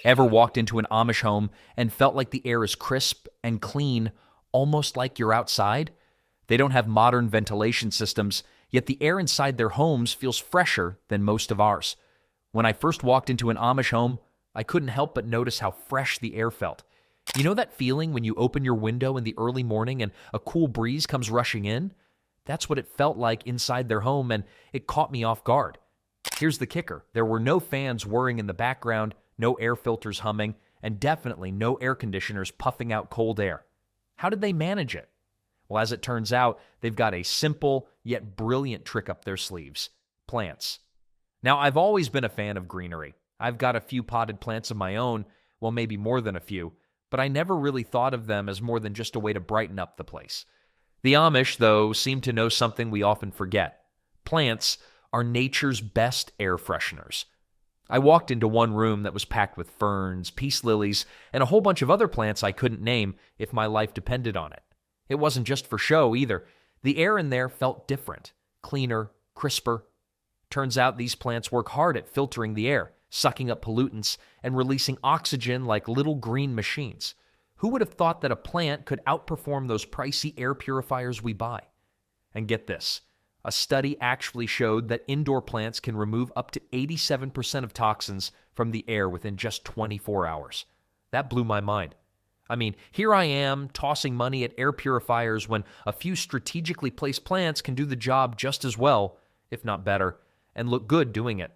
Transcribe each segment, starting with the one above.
Ever walked into an Amish home and felt like the air is crisp and clean, almost like you're outside? They don't have modern ventilation systems, yet the air inside their homes feels fresher than most of ours. When I first walked into an Amish home, I couldn't help but notice how fresh the air felt. You know that feeling when you open your window in the early morning and a cool breeze comes rushing in? That's what it felt like inside their home, and it caught me off guard. Here's the kicker. There were no fans whirring in the background, no air filters humming, and definitely no air conditioners puffing out cold air. How did they manage it? Well, as it turns out, they've got a simple yet brilliant trick up their sleeves: plants. Now, I've always been a fan of greenery. I've got a few potted plants of my own, well, maybe more than a few, but I never really thought of them as more than just a way to brighten up the place. The Amish, though, seem to know something we often forget. Plants are nature's best air fresheners. I walked into one room that was packed with ferns, peace lilies, and a whole bunch of other plants I couldn't name if my life depended on it. It wasn't just for show either. The air in there felt different, cleaner, crisper. Turns out these plants work hard at filtering the air, sucking up pollutants, and releasing oxygen like little green machines. Who would have thought that a plant could outperform those pricey air purifiers we buy? And get this, a study actually showed that indoor plants can remove up to 87% of toxins from the air within just 24 hours. That blew my mind. I mean, here I am tossing money at air purifiers when a few strategically placed plants can do the job just as well, if not better, and look good doing it.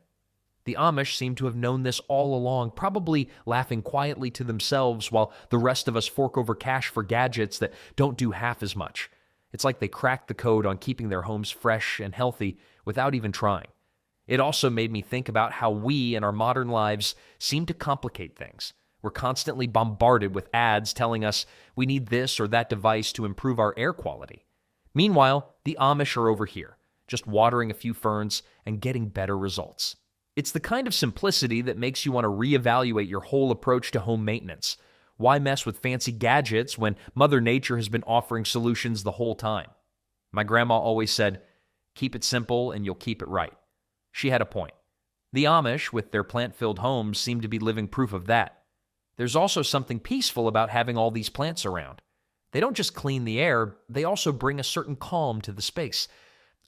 The Amish seem to have known this all along, probably laughing quietly to themselves while the rest of us fork over cash for gadgets that don't do half as much. It's like they cracked the code on keeping their homes fresh and healthy without even trying. It also made me think about how we in our modern lives seem to complicate things. We're constantly bombarded with ads telling us we need this or that device to improve our air quality. Meanwhile, the Amish are over here, just watering a few ferns and getting better results. It's the kind of simplicity that makes you want to reevaluate your whole approach to home maintenance. Why mess with fancy gadgets when Mother Nature has been offering solutions the whole time? My grandma always said, "Keep it simple and you'll keep it right." She had a point. The Amish, with their plant-filled homes, seem to be living proof of that. There's also something peaceful about having all these plants around. They don't just clean the air, they also bring a certain calm to the space.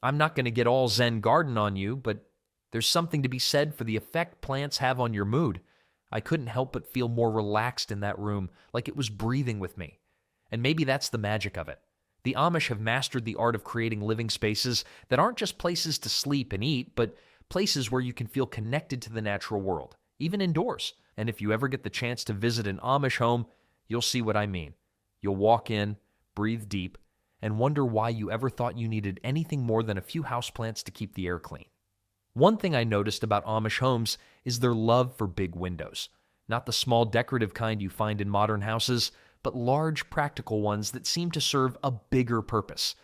I'm not going to get all Zen garden on you, but there's something to be said for the effect plants have on your mood. I couldn't help but feel more relaxed in that room, like it was breathing with me. And maybe that's the magic of it. The Amish have mastered the art of creating living spaces that aren't just places to sleep and eat, but places where you can feel connected to the natural world, even indoors. And if you ever get the chance to visit an Amish home, you'll see what I mean. You'll walk in, breathe deep, and wonder why you ever thought you needed anything more than a few houseplants to keep the air clean. One thing I noticed about Amish homes is their love for big windows. Not the small decorative kind you find in modern houses, but large practical ones that seem to serve a bigger purpose.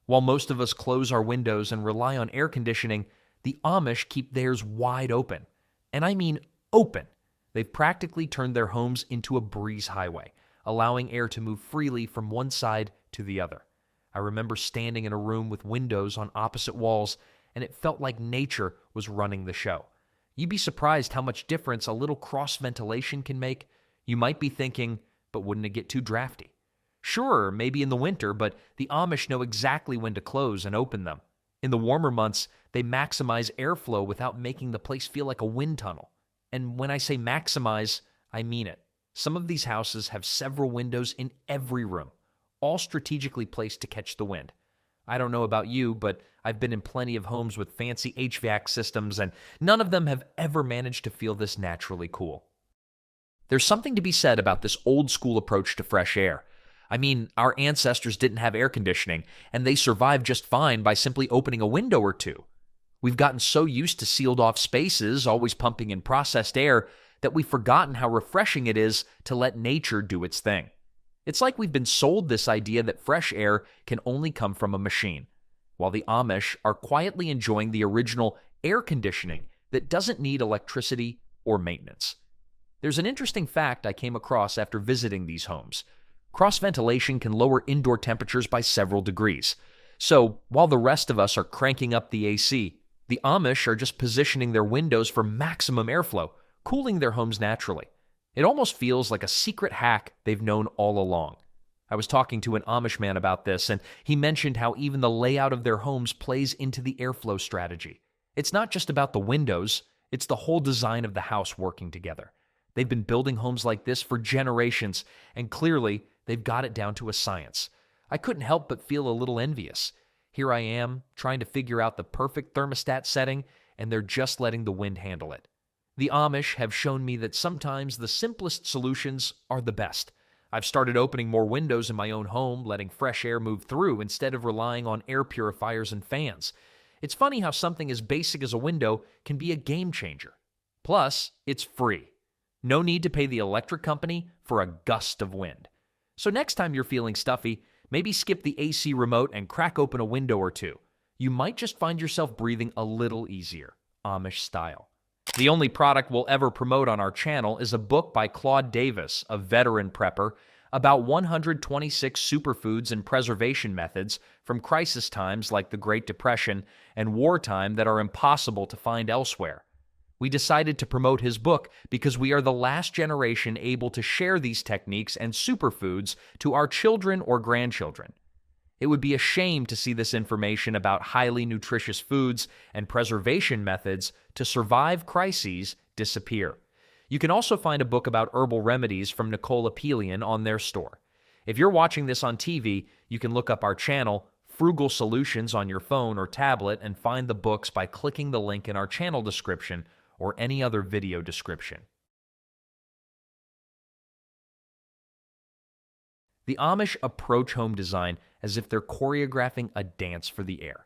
While most of us close our windows and rely on air conditioning, the Amish keep theirs wide open. And I mean open. They've practically turned their homes into a breeze highway, allowing air to move freely from one side to the other. I remember standing in a room with windows on opposite walls, and it felt like nature was running the show. You'd be surprised how much difference a little cross-ventilation can make. You might be thinking, but wouldn't it get too drafty? Sure, maybe in the winter, but the Amish know exactly when to close and open them. In the warmer months, they maximize airflow without making the place feel like a wind tunnel. And when I say maximize, I mean it. Some of these houses have several windows in every room, all strategically placed to catch the wind. I don't know about you, but I've been in plenty of homes with fancy HVAC systems, and none of them have ever managed to feel this naturally cool. There's something to be said about this old-school approach to fresh air. I mean, our ancestors didn't have air conditioning, and they survived just fine by simply opening a window or two. We've gotten so used to sealed-off spaces, always pumping in processed air, that we've forgotten how refreshing it is to let nature do its thing. It's like we've been sold this idea that fresh air can only come from a machine, while the Amish are quietly enjoying the original air conditioning that doesn't need electricity or maintenance. There's an interesting fact I came across after visiting these homes. Cross-ventilation can lower indoor temperatures by several degrees. So, while the rest of us are cranking up the AC, the Amish are just positioning their windows for maximum airflow, cooling their homes naturally. It almost feels like a secret hack they've known all along. I was talking to an Amish man about this, and he mentioned how even the layout of their homes plays into the airflow strategy. It's not just about the windows, it's the whole design of the house working together. They've been building homes like this for generations, and clearly, they've got it down to a science. I couldn't help but feel a little envious. Here I am, trying to figure out the perfect thermostat setting, and they're just letting the wind handle it. The Amish have shown me that sometimes the simplest solutions are the best. I've started opening more windows in my own home, letting fresh air move through instead of relying on air purifiers and fans. It's funny how something as basic as a window can be a game changer. Plus, it's free. No need to pay the electric company for a gust of wind. So next time you're feeling stuffy, maybe skip the AC remote and crack open a window or two. You might just find yourself breathing a little easier, Amish style. The only product we'll ever promote on our channel is a book by Claude Davis, a veteran prepper, about 126 superfoods and preservation methods from crisis times like the Great Depression and wartime that are impossible to find elsewhere. We decided to promote his book because we are the last generation able to share these techniques and superfoods to our children or grandchildren. It would be a shame to see this information about highly nutritious foods and preservation methods to survive crises disappear. You can also find a book about herbal remedies from Nicole Apelian on their store. If you're watching this on TV, you can look up our channel, Frugal Solutions, on your phone or tablet and find the books by clicking the link in our channel description or any other video description. The Amish approach home design as if they're choreographing a dance for the air.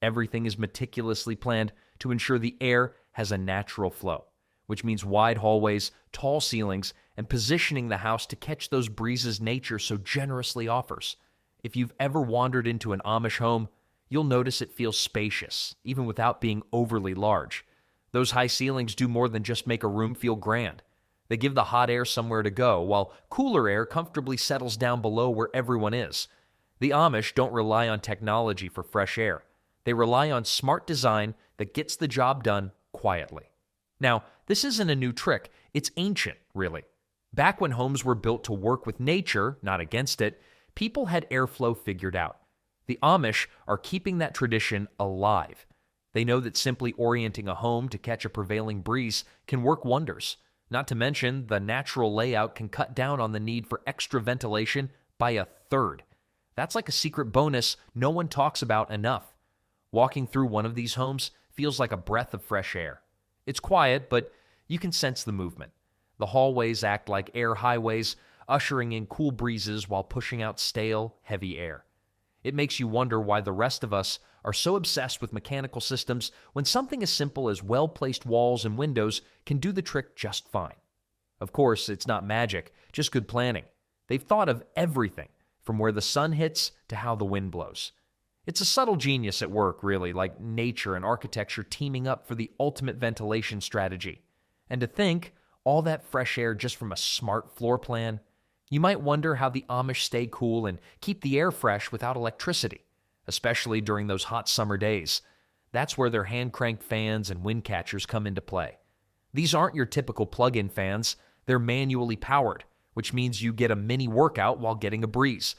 Everything is meticulously planned to ensure the air has a natural flow, which means wide hallways, tall ceilings, and positioning the house to catch those breezes nature so generously offers. If you've ever wandered into an Amish home, you'll notice it feels spacious, even without being overly large. Those high ceilings do more than just make a room feel grand. They give the hot air somewhere to go, while cooler air comfortably settles down below where everyone is. The Amish don't rely on technology for fresh air. They rely on smart design that gets the job done quietly. Now, this isn't a new trick. It's ancient, really. Back when homes were built to work with nature, not against it, people had airflow figured out. The Amish are keeping that tradition alive. They know that simply orienting a home to catch a prevailing breeze can work wonders. Not to mention, the natural layout can cut down on the need for extra ventilation by a third. That's like a secret bonus no one talks about enough. Walking through one of these homes feels like a breath of fresh air. It's quiet, but you can sense the movement. The hallways act like air highways, ushering in cool breezes while pushing out stale, heavy air. It makes you wonder why the rest of us are so obsessed with mechanical systems when something as simple as well-placed walls and windows can do the trick just fine. Of course, it's not magic, just good planning. They've thought of everything, from where the sun hits to how the wind blows. It's a subtle genius at work, really, like nature and architecture teaming up for the ultimate ventilation strategy. And to think, all that fresh air just from a smart floor plan. You might wonder how the Amish stay cool and keep the air fresh without electricity, especially during those hot summer days. That's where their hand-cranked fans and wind catchers come into play. These aren't your typical plug-in fans. They're manually powered, which means you get a mini workout while getting a breeze.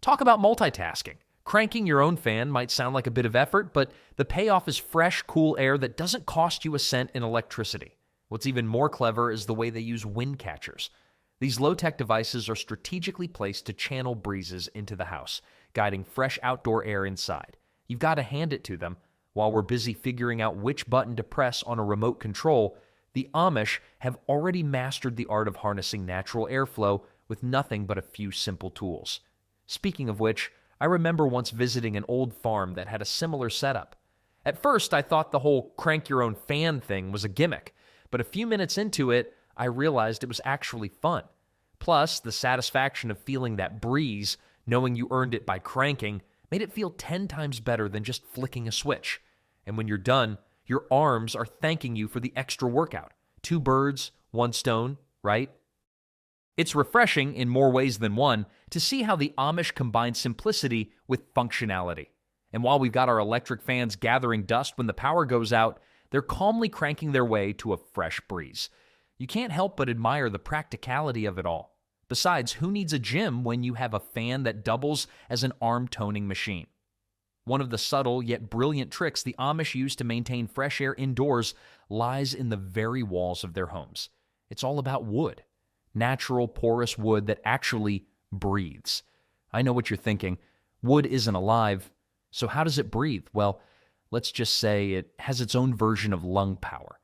Talk about multitasking. Cranking your own fan might sound like a bit of effort, but the payoff is fresh, cool air that doesn't cost you a cent in electricity. What's even more clever is the way they use wind catchers. These low-tech devices are strategically placed to channel breezes into the house, guiding fresh outdoor air inside. You've got to hand it to them. While we're busy figuring out which button to press on a remote control, the Amish have already mastered the art of harnessing natural airflow with nothing but a few simple tools. Speaking of which, I remember once visiting an old farm that had a similar setup. At first, I thought the whole crank-your-own-fan thing was a gimmick, but a few minutes into it, I realized it was actually fun. Plus, the satisfaction of feeling that breeze, knowing you earned it by cranking, made it feel 10 times better than just flicking a switch. And when you're done, your arms are thanking you for the extra workout. 2 birds, 1 stone, right? It's refreshing in more ways than one to see how the Amish combine simplicity with functionality. And while we've got our electric fans gathering dust when the power goes out, they're calmly cranking their way to a fresh breeze. You can't help but admire the practicality of it all. Besides, who needs a gym when you have a fan that doubles as an arm toning machine? One of the subtle yet brilliant tricks the Amish use to maintain fresh air indoors lies in the very walls of their homes. It's all about wood. Natural, porous wood that actually breathes. I know what you're thinking. Wood isn't alive, so how does it breathe? Well, let's just say it has its own version of lung power.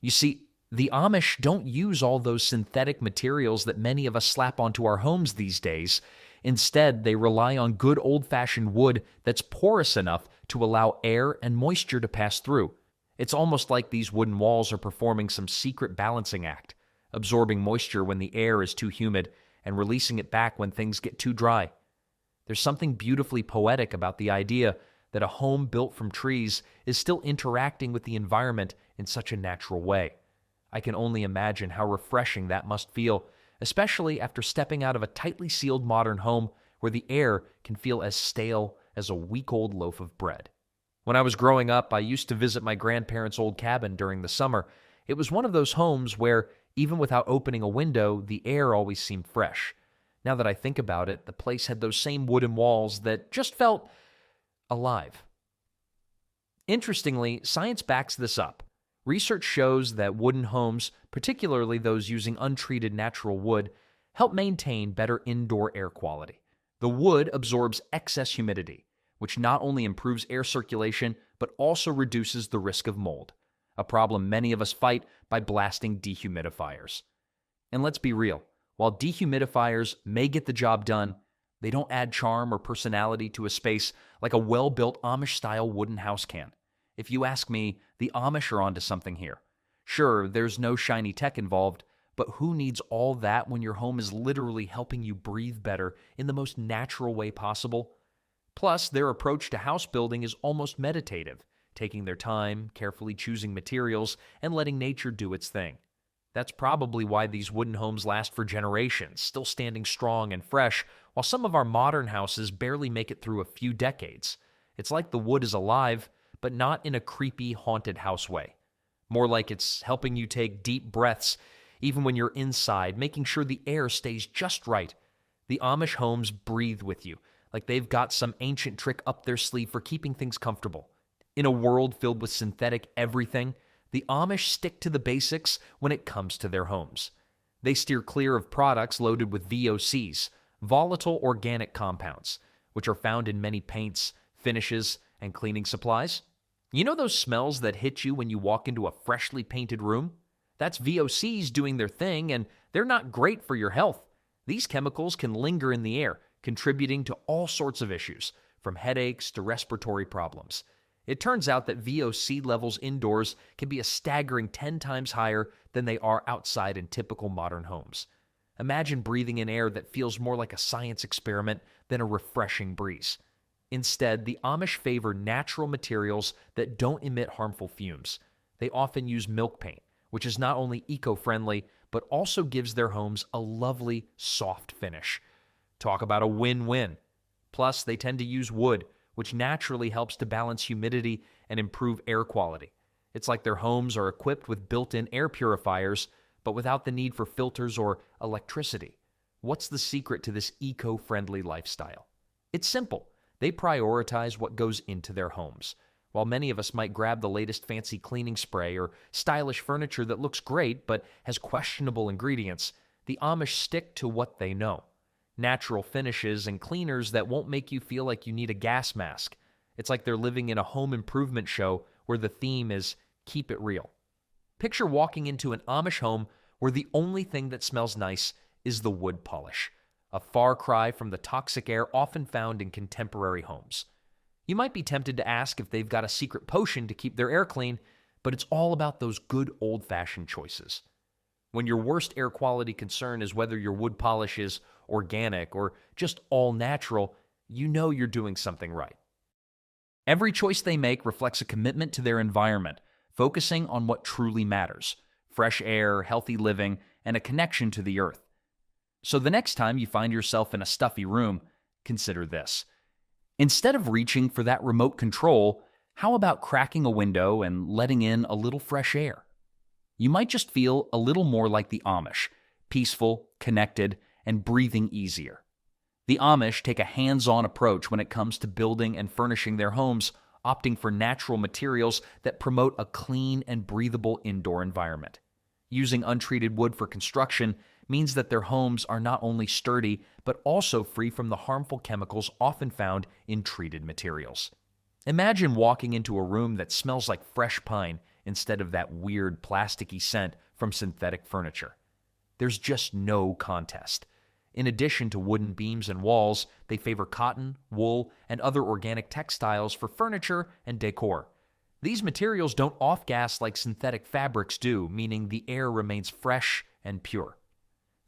You see, the Amish don't use all those synthetic materials that many of us slap onto our homes these days. Instead, they rely on good old-fashioned wood that's porous enough to allow air and moisture to pass through. It's almost like these wooden walls are performing some secret balancing act, absorbing moisture when the air is too humid and releasing it back when things get too dry. There's something beautifully poetic about the idea that a home built from trees is still interacting with the environment in such a natural way. I can only imagine how refreshing that must feel, especially after stepping out of a tightly sealed modern home where the air can feel as stale as a week-old loaf of bread. When I was growing up, I used to visit my grandparents' old cabin during the summer. It was one of those homes where, even without opening a window, the air always seemed fresh. Now that I think about it, the place had those same wooden walls that just felt alive. Interestingly, science backs this up. Research shows that wooden homes, particularly those using untreated natural wood, help maintain better indoor air quality. The wood absorbs excess humidity, which not only improves air circulation, but also reduces the risk of mold, a problem many of us fight by blasting dehumidifiers. And let's be real, while dehumidifiers may get the job done, they don't add charm or personality to a space like a well-built Amish-style wooden house can. If you ask me, the Amish are onto something here. Sure, there's no shiny tech involved, but who needs all that when your home is literally helping you breathe better in the most natural way possible? Plus, their approach to house building is almost meditative, taking their time, carefully choosing materials, and letting nature do its thing. That's probably why these wooden homes last for generations, still standing strong and fresh, while some of our modern houses barely make it through a few decades. It's like the wood is alive, but not in a creepy, haunted house way. More like it's helping you take deep breaths, even when you're inside, making sure the air stays just right. The Amish homes breathe with you, like they've got some ancient trick up their sleeve for keeping things comfortable. In a world filled with synthetic everything, the Amish stick to the basics when it comes to their homes. They steer clear of products loaded with VOCs, volatile organic compounds, which are found in many paints, finishes, and cleaning supplies. You know those smells that hit you when you walk into a freshly painted room? That's VOCs doing their thing, and they're not great for your health. These chemicals can linger in the air, contributing to all sorts of issues, from headaches to respiratory problems. It turns out that VOC levels indoors can be a staggering 10 times higher than they are outside in typical modern homes. Imagine breathing in air that feels more like a science experiment than a refreshing breeze. Instead, the Amish favor natural materials that don't emit harmful fumes. They often use milk paint, which is not only eco-friendly, but also gives their homes a lovely, soft finish. Talk about a win-win. Plus, they tend to use wood, which naturally helps to balance humidity and improve air quality. It's like their homes are equipped with built-in air purifiers, but without the need for filters or electricity. What's the secret to this eco-friendly lifestyle? It's simple. They prioritize what goes into their homes. While many of us might grab the latest fancy cleaning spray or stylish furniture that looks great but has questionable ingredients, the Amish stick to what they know. Natural finishes and cleaners that won't make you feel like you need a gas mask. It's like they're living in a home improvement show where the theme is keep it real. Picture walking into an Amish home where the only thing that smells nice is the wood polish, a far cry from the toxic air often found in contemporary homes. You might be tempted to ask if they've got a secret potion to keep their air clean, but it's all about those good old-fashioned choices. When your worst air quality concern is whether your wood polish is organic or just all natural, you know you're doing something right. Every choice they make reflects a commitment to their environment, focusing on what truly matters: fresh air, healthy living, and a connection to the earth. So the next time you find yourself in a stuffy room, consider this. Instead of reaching for that remote control, how about cracking a window and letting in a little fresh air? You might just feel a little more like the Amish, peaceful, connected, and breathing easier. The Amish take a hands-on approach when it comes to building and furnishing their homes, opting for natural materials that promote a clean and breathable indoor environment. Using untreated wood for construction means that their homes are not only sturdy, but also free from the harmful chemicals often found in treated materials. Imagine walking into a room that smells like fresh pine instead of that weird plasticky scent from synthetic furniture. There's just no contest. In addition to wooden beams and walls, they favor cotton, wool, and other organic textiles for furniture and decor. These materials don't off-gas like synthetic fabrics do, meaning the air remains fresh and pure.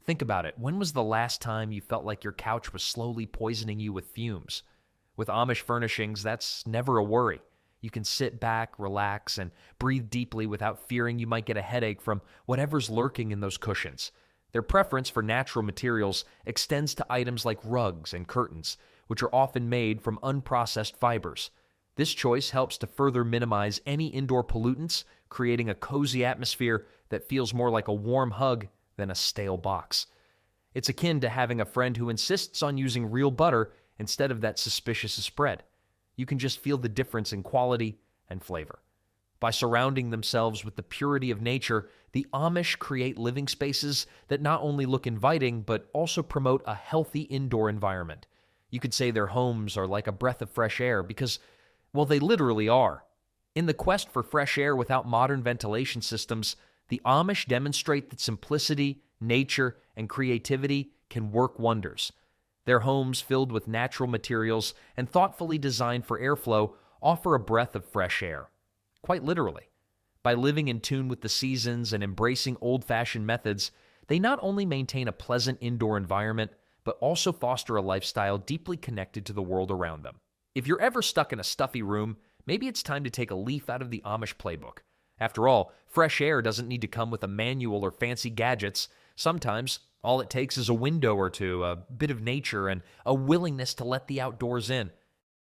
Think about it. When was the last time you felt like your couch was slowly poisoning you with fumes? With Amish furnishings, that's never a worry. You can sit back, relax, and breathe deeply without fearing you might get a headache from whatever's lurking in those cushions. Their preference for natural materials extends to items like rugs and curtains, which are often made from unprocessed fibers. This choice helps to further minimize any indoor pollutants, creating a cozy atmosphere that feels more like a warm hug than a stale box. It's akin to having a friend who insists on using real butter instead of that suspicious spread. You can just feel the difference in quality and flavor. By surrounding themselves with the purity of nature, the Amish create living spaces that not only look inviting, but also promote a healthy indoor environment. You could say their homes are like a breath of fresh air because, well, they literally are. In the quest for fresh air without modern ventilation systems, the Amish demonstrate that simplicity, nature, and creativity can work wonders. Their homes, filled with natural materials and thoughtfully designed for airflow, offer a breath of fresh air. Quite literally. By living in tune with the seasons and embracing old-fashioned methods, they not only maintain a pleasant indoor environment, but also foster a lifestyle deeply connected to the world around them. If you're ever stuck in a stuffy room, maybe it's time to take a leaf out of the Amish playbook. After all, fresh air doesn't need to come with a manual or fancy gadgets. Sometimes, all it takes is a window or two, a bit of nature, and a willingness to let the outdoors in.